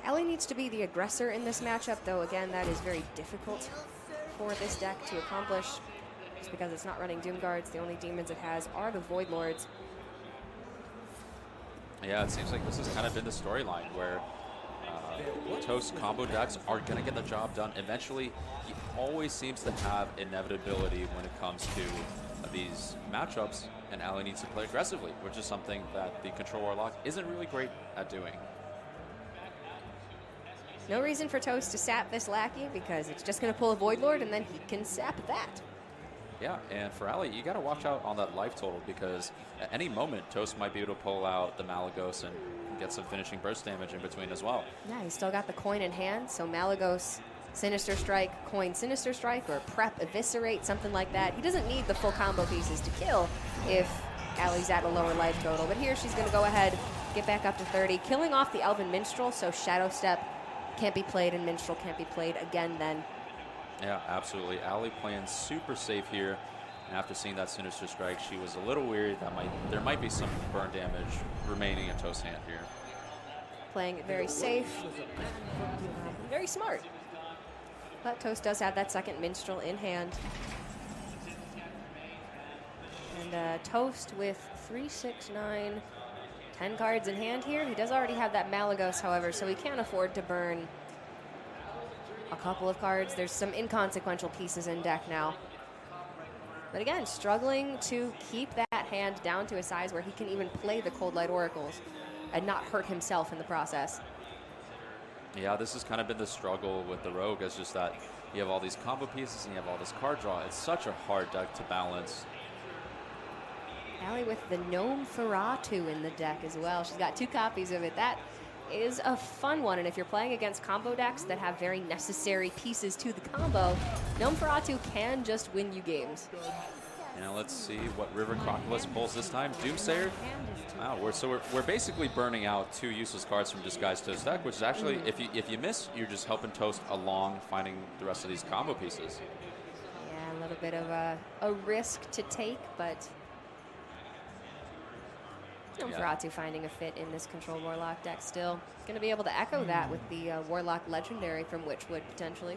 Allie needs to be the aggressor in this matchup, though again, that is very difficult for this deck to accomplish, just because it's not running Doom Guards. The only demons it has are the Void Lords. Yeah, it seems like this has kind of been the storyline where Toast combo decks are going to get the job done. Eventually, he always seems to have inevitability when it comes to these matchups, and Allie needs to play aggressively, which is something that the Control Warlock isn't really great at doing. No reason for Toast to sap this Lackey, because it's just going to pull a Void Lord, and then he can sap that. Yeah, and for Allie, you got to watch out on that life total, because at any moment, Toast might be able to pull out the Malagos and get some finishing burst damage in between as well. Yeah, he's still got the coin in hand, so Malagos, Sinister Strike, coin Sinister Strike, or prep Eviscerate, something like that. He doesn't need the full combo pieces to kill if Allie's at a lower life total, but here she's going to go ahead, get back up to 30, killing off the Elven Minstrel, so Shadow Step can't be played and Minstrel can't be played again then. Yeah, absolutely. Allie playing super safe here. And after seeing that Sinister Strike, she was a little worried that there might be some burn damage remaining in Toast's hand here. Playing it very safe, very smart. But Toast does have that second Minstrel in hand. And Toast with 3, 6, 9, 10 cards in hand here. He does already have that Malagos, however, so he can't afford to burn a couple of cards. There's some inconsequential pieces in deck now. But again, struggling to keep that hand down to a size where he can even play the Cold Light Oracles and not hurt himself in the process. Yeah, this has kind of been the struggle with the Rogue. It's just that you have all these combo pieces and you have all this card draw. It's such a hard deck to balance. Allie with the Gnome Feratu in the deck as well. She's got 2 copies of it. That is a fun one, and if you're playing against combo decks that have very necessary pieces to the combo, Gnome Feratu can just win you games. Now let's see what River Crocodilus pulls this time. Doomsayer. Wow, we're basically burning out 2 useless cards from DisguisedToast deck, which is actually, if you miss, you're just helping Toast along finding the rest of these combo pieces. Yeah, a little bit of a risk to take, but Feratu finding a fit in this Control Warlock deck still. Going to be able to echo that with the Warlock Legendary from Witchwood, potentially.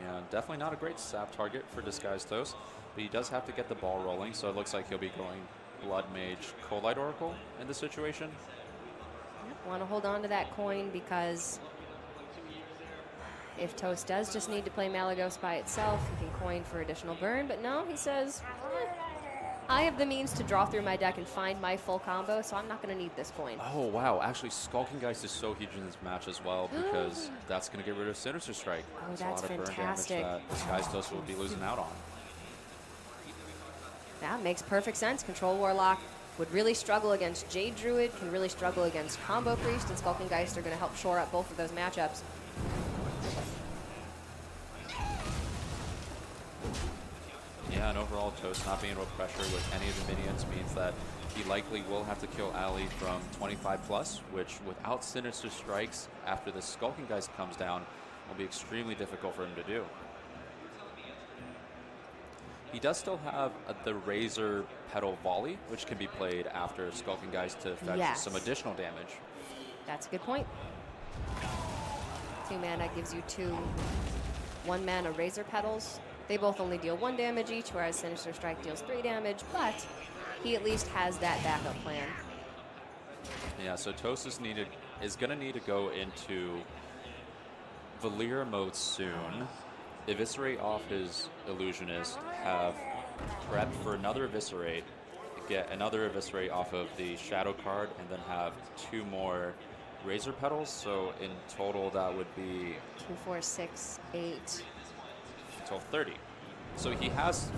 Yeah, definitely not a great sap target for DisguisedToast, but he does have to get the ball rolling, so it looks like he'll be going Blood Mage, Cold Light Oracle in this situation. Yep, want to hold on to that coin, because if Toast does just need to play Malagos by itself, he can coin for additional burn, but no, he says, I have the means to draw through my deck and find my full combo, so I'm not going to need this coin. Oh, wow. Actually, Skulking Geist is so huge in this match as well, because that's going to get rid of Sinister Strike. Oh, There's that's a lot of fantastic. burn damage that DisguisedToast will be losing out on. That makes perfect sense. Control Warlock would really struggle against Jade Druid, can really struggle against Combo Priest, and Skulking Geist are going to help shore up both of those matchups. Yeah, and overall, Toast not being able to pressure with any of the minions means that he likely will have to kill Allie from 25 plus, which without Sinister Strikes after the Skulking Geist comes down will be extremely difficult for him to do. He does still have the Razor Petal Volley, which can be played after Skulking Geist to fetch some additional damage. That's a good point. 2 mana gives you 2 1-mana Razor Petals. They both only deal 1 damage each, whereas Sinister Strike deals 3 damage, but he at least has that backup plan. Yeah, so Toast is going to need to go into Valyria mode soon, eviscerate off his Illusionist, have prep for another Eviscerate, get another Eviscerate off of the Shadow card, and then have 2 more Razor Petals. So in total, that would be 2, 4, 6, 8. Until 30. So he has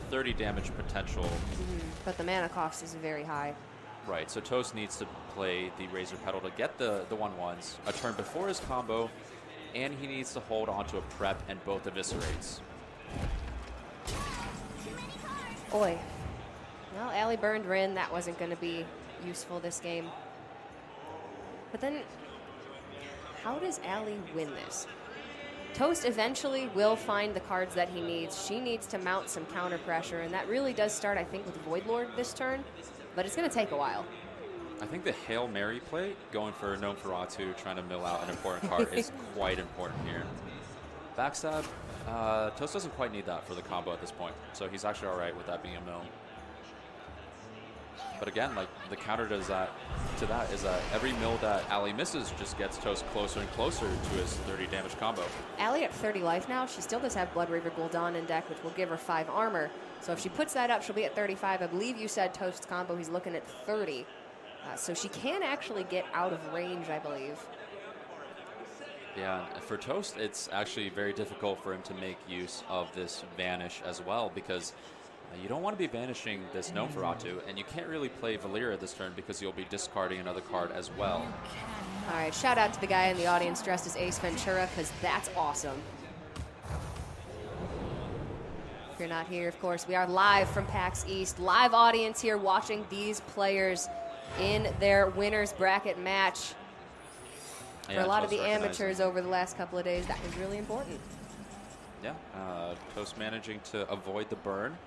30 damage potential. But the mana cost is very high. Right, so Toast needs to play the Razor Petal to get the 1/1s a turn before his combo, and he needs to hold onto a prep and both Eviscerates. Oi. Well, Allie burned Rin. That wasn't going to be useful this game. But then, how does Allie win this? Toast eventually will find the cards that he needs. She needs to mount some counter pressure, and that really does start, I think, with Voidlord this turn, but it's going to take a while. I think the Hail Mary play, going for Nosferatu, trying to mill out an important card, is quite important here. Backstab, Toast doesn't quite need that for the combo at this point, so he's actually all right with that being a mill. But again, like, the counter to that is that every mill that Allie misses just gets Toast closer and closer to his 30 damage combo. Allie at 30 life now. She still does have Blood Reaver Gul'dan in deck, which will give her 5 armor. So if she puts that up, she'll be at 35. I believe you said Toast's combo, he's looking at 30. So she can actually get out of range, I believe. Yeah, for Toast, it's actually very difficult for him to make use of this Vanish as well, because you don't want to be banishing this Nosferatu, and you can't really play Valyria this turn because you'll be discarding another card as well. All right, shout out to the guy in the audience dressed as Ace Ventura, because that's awesome. If you're not here, of course, we are live from PAX East. Live audience here watching these players in their winner's bracket match. For a lot of the amateurs over the last couple of days, that was really important. Yeah, Toast managing to avoid the burn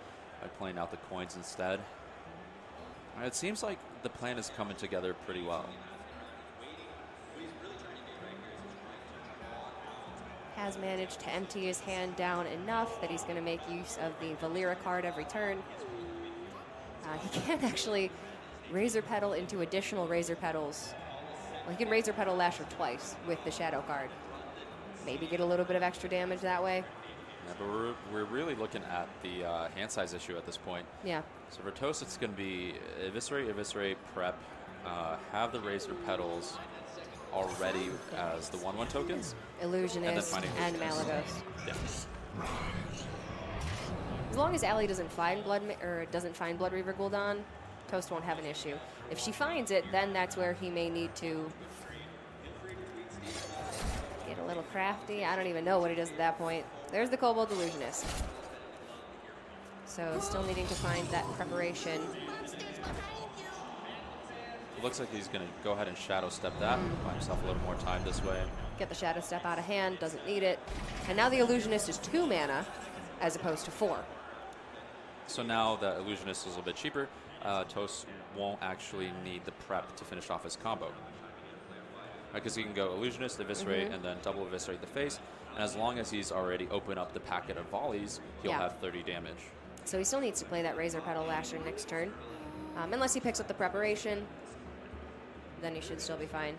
by playing out the coins instead. It seems like the plan is coming together pretty well. Has managed to empty his hand down enough that he's going to make use of the Valyria card every turn. He can actually Razor Petal into additional Razor Petals. Well, he can Razor Petal Lasher twice with the Shadow card. Maybe get a little bit of extra damage that way. Yeah, but we're really looking at the hand size issue at this point. Yeah. So for Toast, it's going to be Eviscerate, Prep, have the Razor Petals already as the 1/1 tokens. Illusionist and Malagos. Yeah. As long as Allie doesn't find Blood Reaver Gul'dan, Toast won't have an issue. If she finds it, then that's where he may need to get a little crafty. I don't even know what he does at that point. There's the Kobold Illusionist. So still needing to find that preparation. It looks like he's going to go ahead and Shadow Step that, buy himself a little more time this way. Get the Shadow Step out of hand, doesn't need it. And now the Illusionist is 2 mana as opposed to 4. So now that Illusionist is a little bit cheaper, Toast won't actually need the prep to finish off his combo. Because he can go Illusionist, Eviscerate, and then double Eviscerate the face. And as long as he's already opened up the packet of volleys, he'll have 30 damage. So he still needs to play that Razor Petal Lasher next turn. Unless he picks up the preparation, then he should still be fine.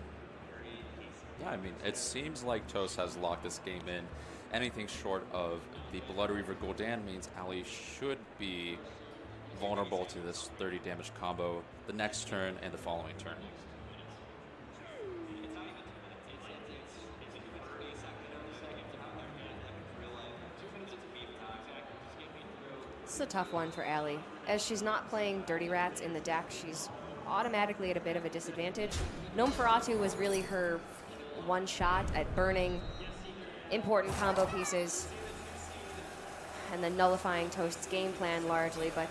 Yeah, I mean, it seems like Toast has locked this game in. Anything short of the Blood Reaver Gul'dan means Allie should be vulnerable to this 30 damage combo the next turn and the following turn. This is a tough one for Allie. As she's not playing Dirty Rats in the deck, she's automatically at a bit of a disadvantage. Nosferatu was really her one shot at burning important combo pieces. and then nullifying Toast's game plan largely, but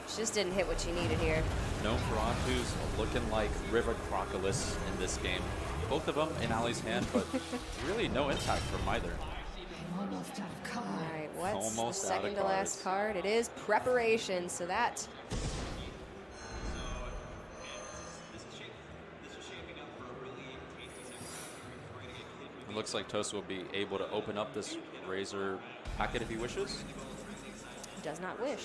she just didn't hit what she needed here. No Ferrantu's looking like River Crocodilus in this game. Both of them in Allie's hand, but really no impact from either. I'm almost out of cards. All right, what's Almost the out of second to last card? It is Preparation, so that... It looks like Toast will be able to open up this Razor packet if he wishes. does not wish.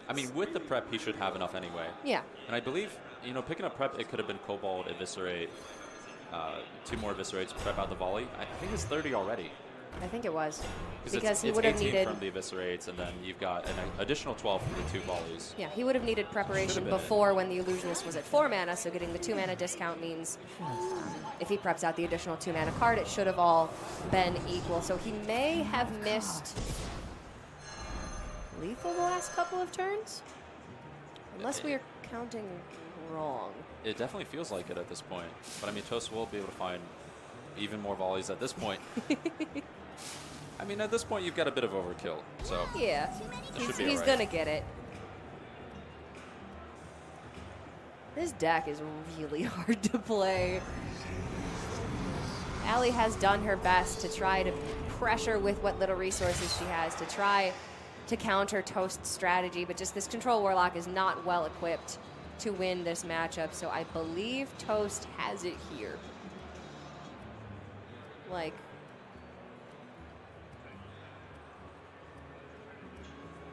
I mean, with the prep, he should have enough anyway. Yeah. And I believe, you know, picking up prep, it could have been Cobalt, Eviscerate, 2 more Eviscerates, prep out the volley. I think it's 30 already. I think it was. Because it's he would have 18 needed... from the Eviscerates, and then you've got an additional 12 from the 2 volleys. Yeah, he would have needed preparation been before when the Illusionist was at 4 mana, so getting the 2 mana discount means if he preps out the additional 2 mana card, it should have all been equal. So he may have missed lethal the last couple of turns? Unless we are counting wrong. It definitely feels like it at this point. But I mean, Toast will be able to find even more volleys at this point. I mean, at this point, you've got a bit of overkill. So Yeah, should be he's alright. going to get it. This deck is really hard to play. Allie has done her best to try to pressure with what little resources she has to try to counter Toast's strategy, but just this Control Warlock is not well equipped to win this matchup, so I believe Toast has it here. Like,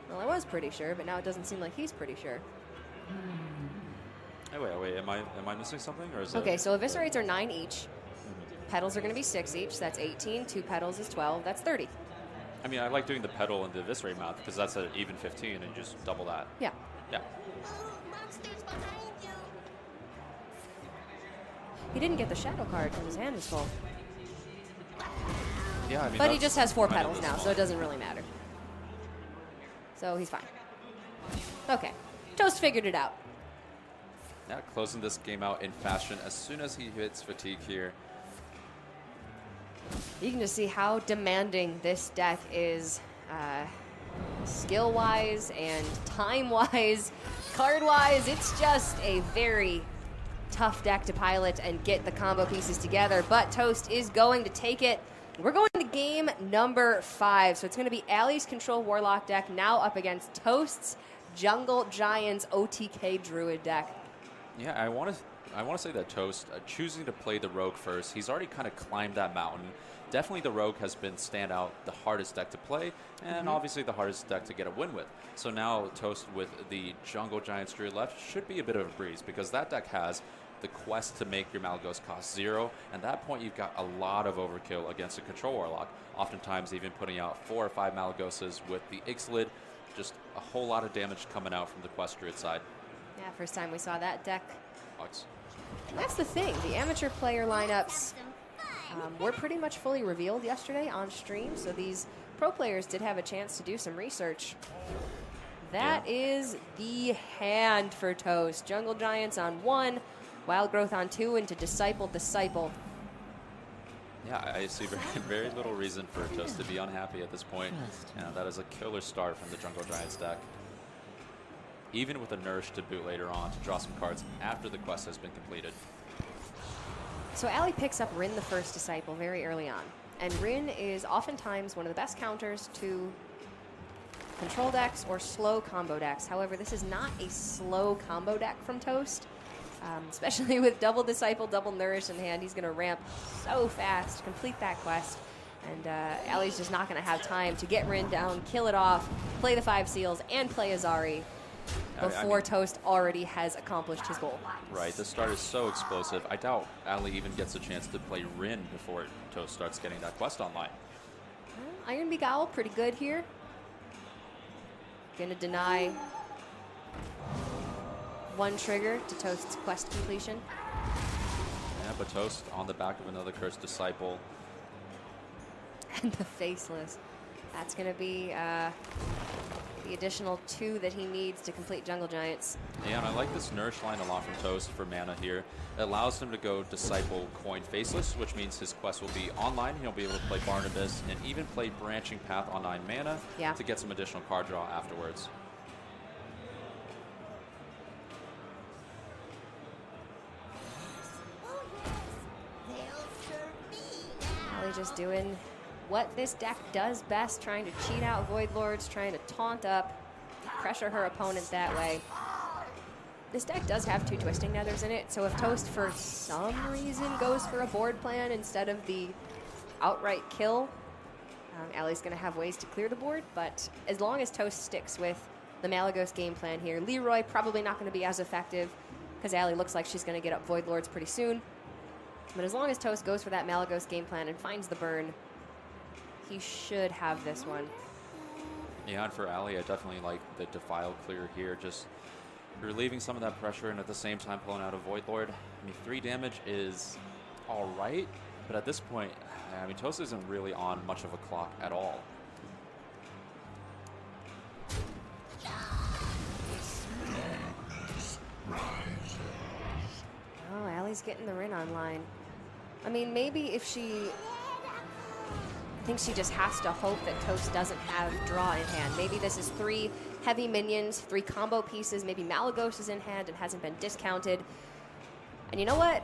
well, I was pretty sure, but now it doesn't seem like he's pretty sure. Hey, wait, am I missing something, or is Okay, it? so Eviscerates are 9 each. Petals are going to be 6 each. That's 18. 2 petals is 12. That's 30. I mean, I like doing the pedal and the Eviscerate math because that's an even 15 and just double that. Yeah. Yeah. Monsters behind you. He didn't get the shadow card because his hand was full. Yeah, I mean, But he that's just has 4 kind of petals the now, so small- it doesn't really matter. So he's fine. Okay. Toast figured it out. Yeah, closing this game out in fashion as soon as he hits fatigue here. You can just see how demanding this deck is skill-wise and time-wise, card-wise. It's just a very tough deck to pilot and get the combo pieces together, but Toast is going to take it. We're going to game number 5, so it's going to be Allie's Control Warlock deck now up against Toast's Jungle Giants OTK Druid deck. Yeah, I want to say that Toast choosing to play the Rogue first. He's already kind of climbed that mountain. Definitely the Rogue has been standout, the hardest deck to play, and obviously the hardest deck to get a win with. So now Toast with the Jungle Giants Druid left should be a bit of a breeze because that deck has the quest to make your Malygos cost 0, and at that point you've got a lot of overkill against a Control Warlock, oftentimes even putting out 4 or 5 Malygoses with the Ixlid, just a whole lot of damage coming out from the quest Druid side. Yeah, first time we saw that deck. Bucks. And that's the thing. The amateur player lineups were pretty much fully revealed yesterday on stream, so these pro players did have a chance to do some research. That is the hand for Toast. Jungle Giants on 1, Wild Growth on 2, and to Disciple. Yeah, I see very little reason for Toast to be unhappy at this point. That is a killer start from the Jungle Giants deck. Even with a Nourish to boot later on to draw some cards after the quest has been completed. So Allie picks up Rin the First Disciple very early on. And Rin is oftentimes one of the best counters to control decks or slow combo decks. However, this is not a slow combo deck from Toast. Especially with double Disciple, double Nourish in hand. He's going to ramp so fast, complete that quest. And Allie's just not going to have time to get Rin down, kill it off, play the 5 seals, and play Azari before Toast already has accomplished his goal. Right, this start is so explosive. I doubt Allie even gets a chance to play Rin before Toast starts getting that quest online. Iron Beguile, pretty good here. Gonna deny 1 trigger to Toast's quest completion. Yeah, but Toast on the back of another Cursed Disciple. And the Faceless. That's gonna be the additional 2 that he needs to complete Jungle Giants. Yeah, and I like this Nourish line a lot from Toast for mana here. It allows him to go Disciple Coin Faceless, which means his quest will be online. He'll be able to play Barnabas and even play Branching Path on 9 mana to get some additional card draw afterwards. Allie just doing what this deck does best, trying to cheat out Void Lords, trying to taunt up, pressure her opponent that way. This deck does have 2 Twisting Nethers in it, so if Toast for some reason goes for a board plan instead of the outright kill, Allie's going to have ways to clear the board, but as long as Toast sticks with the Malygos game plan here, Leroy probably not going to be as effective because Allie looks like she's going to get up Void Lords pretty soon. But as long as Toast goes for that Malygos game plan and finds the burn, he should have this one. Yeah, and for Allie, I definitely like the Defile clear here. Just relieving some of that pressure and at the same time pulling out a Void Lord. I mean, 3 damage is all right, but at this point, I mean, Toast isn't really on much of a clock at all. Oh, Allie's getting the Rin online. I mean, maybe if she... I think she just has to hope that Toast doesn't have draw in hand. Maybe this is 3 heavy minions, 3 combo pieces. Maybe Malygos is in hand and hasn't been discounted. And you know what?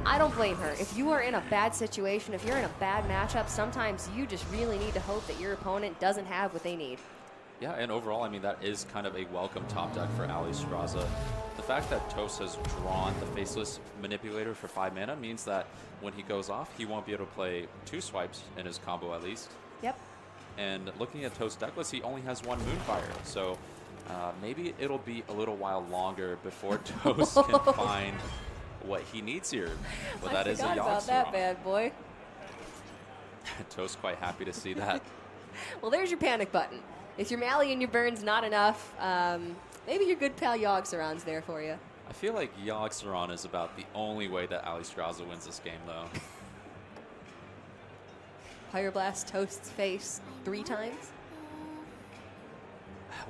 I don't blame her. If you are in a bad situation, if you're in a bad matchup, sometimes you just really need to hope that your opponent doesn't have what they need. Yeah, and overall, I mean, that is kind of a welcome top deck for Alliestrasza. The fact that Toast has drawn the Faceless Manipulator for 5 mana means that when he goes off, he won't be able to play 2 swipes in his combo at least. Yep. And looking at Toast decklist, he only has 1 Moonfire. So maybe it'll be a little while longer before Toast can find what he needs here. But that is a forgot about that bad boy. Toast quite happy to see that. Well, there's your panic button. If your Mally and your Burn's not enough, maybe your good pal Yogg-Saron's there for you. I feel like Yogg-Saron is about the only way that Alliestrasza wins this game, though. Pyroblast Toast's face 3 times.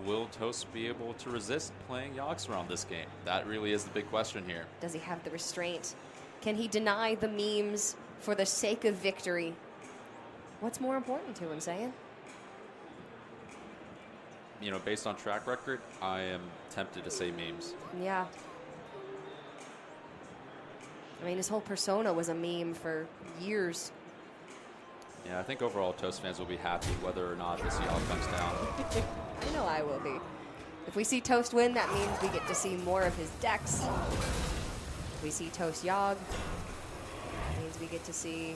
Will Toast be able to resist playing Yogg-Saron this game? That really is the big question here. Does he have the restraint? Can he deny the memes for the sake of victory? What's more important to him, Zayn? You know, based on track record, I am tempted to say memes. Yeah. I mean, his whole persona was a meme for years. Yeah, I think overall Toast fans will be happy whether or not this Yogg comes down. I know I will be. If we see Toast win, that means we get to see more of his decks. If we see Toast Yogg, that means we get to see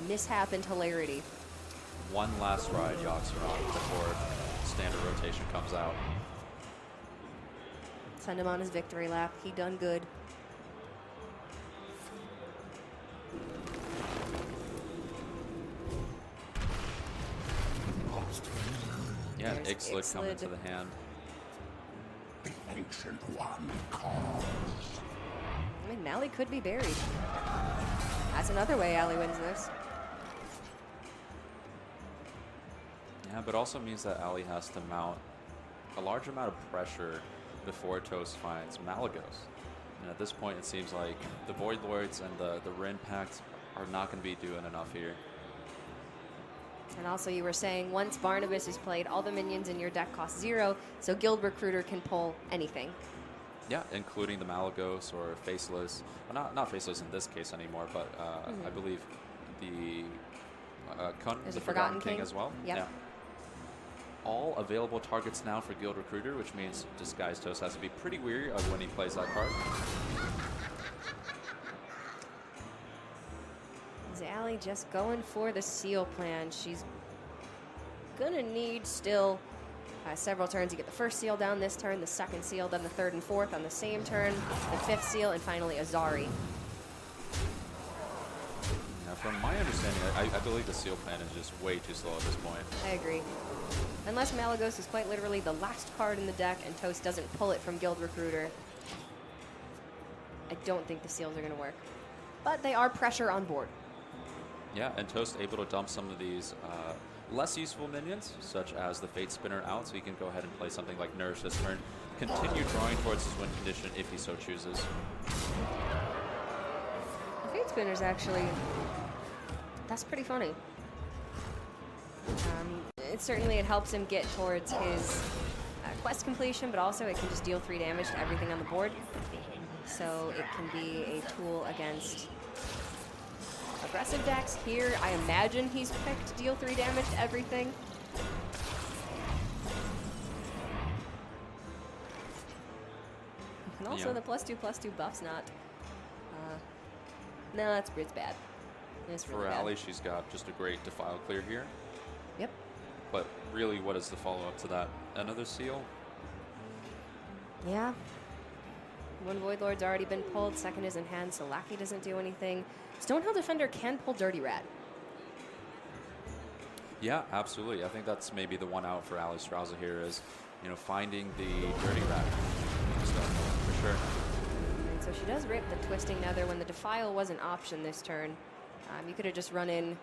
mishap and hilarity. One last ride, Yogg-Saron, before standard rotation comes out. Send him on his victory lap. He done good. Yeah, There's Ixalig coming Ixalig. to the hand. The ancient one calls. I mean, Mally could be buried. That's another way Allie wins this. Yeah, but also means that Allie has to mount a large amount of pressure before Toast finds Malygos. And at this point, it seems like the Void Lords and the Rin Pact are not going to be doing enough here. And also you were saying once Barnabas is played, all the minions in your deck cost 0, so Guild Recruiter can pull anything. Yeah, including the Malygos or Faceless. Well, not Faceless in this case anymore, but I believe the There's the a Forgotten King as well. Yep. Yeah. All available targets now for Guild Recruiter, which means DisguisedToast has to be pretty weary of when he plays that card. Is Allie just going for the seal plan? She's gonna need still several turns to get the first seal down this turn, the second seal, then the third and fourth on the same turn, the 5th seal, and finally Azari. Yeah, from my understanding, I believe the seal plan is just way too slow at this point. I agree. Unless Malygos is quite literally the last card in the deck and Toast doesn't pull it from Guild Recruiter, I don't think the seals are gonna work. But they are pressure on board. Yeah, and Toast able to dump some of these less useful minions, such as the Fate Spinner out, so he can go ahead and play something like Nourish this turn. Continue drawing towards his win condition if he so chooses. The Fate Spinner's actually, that's pretty funny. It helps him get towards his quest completion, but also it can just deal 3 damage to everything on the board. So it can be a tool against aggressive decks. Here, I imagine he's picked deal 3 damage to everything. And also Yeah. the +2/+2 buff's not. No, it's bad. It's really For bad. Allie, she's got just a great Defile clear here. Yep. But really, what is the follow-up to that? Another seal? Yeah. One Void Lord's already been pulled. Second is in hand, so Lackey doesn't do anything. Stonehill Defender can pull Dirty Rat. Yeah, absolutely. I think that's maybe the one out for Alliestrasza here is, you know, finding the Dirty Rat. So, for sure. And so she does rip the Twisting Nether when the Defile was an option this turn. You could have just run in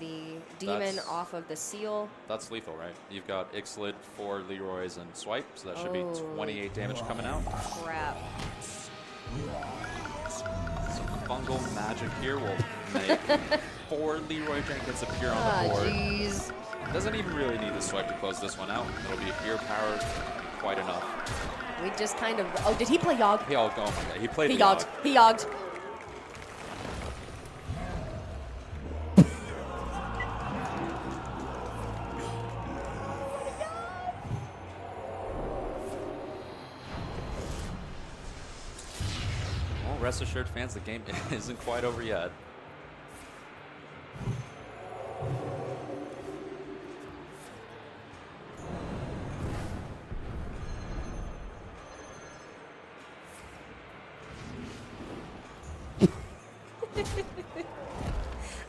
the Demon off of the Seal. That's lethal, right? You've got Ixlid, 4 Leroys, and Swipe, so that should be Oh. 28 damage coming out. Crap. Some fungal magic here will make 4 Leroy Jenkins appear on the board. Jeez. Doesn't even really need the Swipe to close this one out. It'll be ear power quite enough. We just kind of. Oh, did he play Yogg? He all, oh my god, he played He the yogged. Yogg. He yogged. Well, rest assured, fans, the game isn't quite over yet.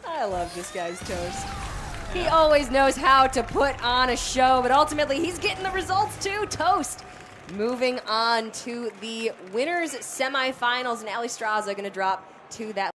I love this guy's Toast. He always knows how to put on a show, but ultimately he's getting the results too. Toast. Moving on to the winners semifinals, and Alliestrasza going to drop to that